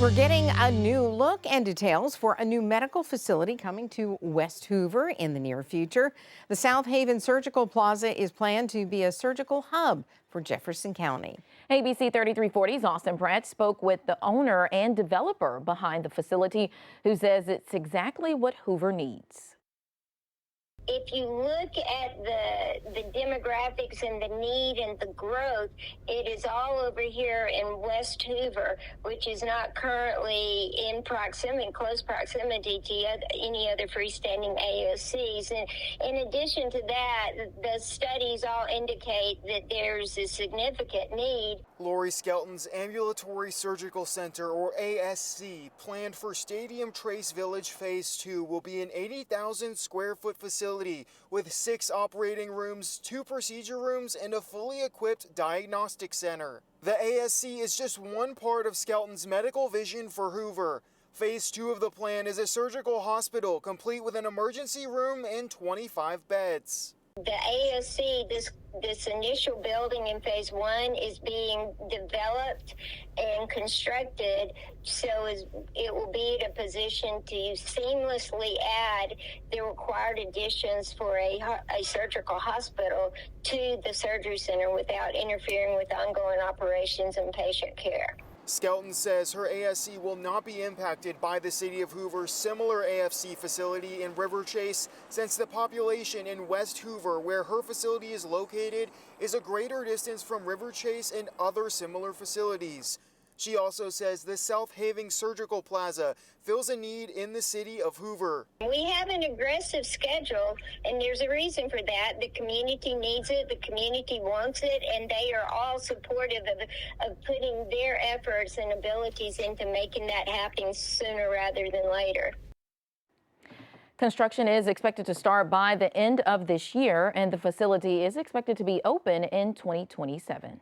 We're getting a new look and details for a new medical facility coming to West Hoover in the near future. The South Haven Surgical Plaza is planned to be a surgical hub for Jefferson County. ABC 3340's Austin Brett spoke with the owner and developer behind the facility, who says it's exactly what Hoover needs. If you look at the demographics and the need and the growth, it is all over here in West Hoover, which is not currently in close proximity to any other freestanding ASCs. And in addition to that, the studies all indicate that there's a significant need. Lori Skelton's Ambulatory Surgical Center, or ASC, planned for Stadium Trace Village Phase 2, will be an 80,000 square foot facility with 6 operating rooms, 2 procedure rooms, and a fully equipped diagnostic center. The ASC is just one part of Skelton's medical vision for Hoover. Phase 2 of the plan is a surgical hospital complete with an emergency room and 25 beds. The ASC, this initial building in Phase 1 is being developed and constructed so it will be in a position to seamlessly add the required additions for a surgical hospital to the surgery center without interfering with ongoing operations and patient care. Skelton says her ASC will not be impacted by the city of Hoover's similar AFC facility in River Chase, since the population in West Hoover, where her facility is located, is a greater distance from River Chase and other similar facilities. She also says the South Haven Surgical Plaza fills a need in the city of Hoover. We have an aggressive schedule, and there's a reason for that. The community needs it, the community wants it, and they are all supportive of putting their efforts and abilities into making that happen sooner rather than later. Construction is expected to start by the end of this year, and the facility is expected to be open in 2027.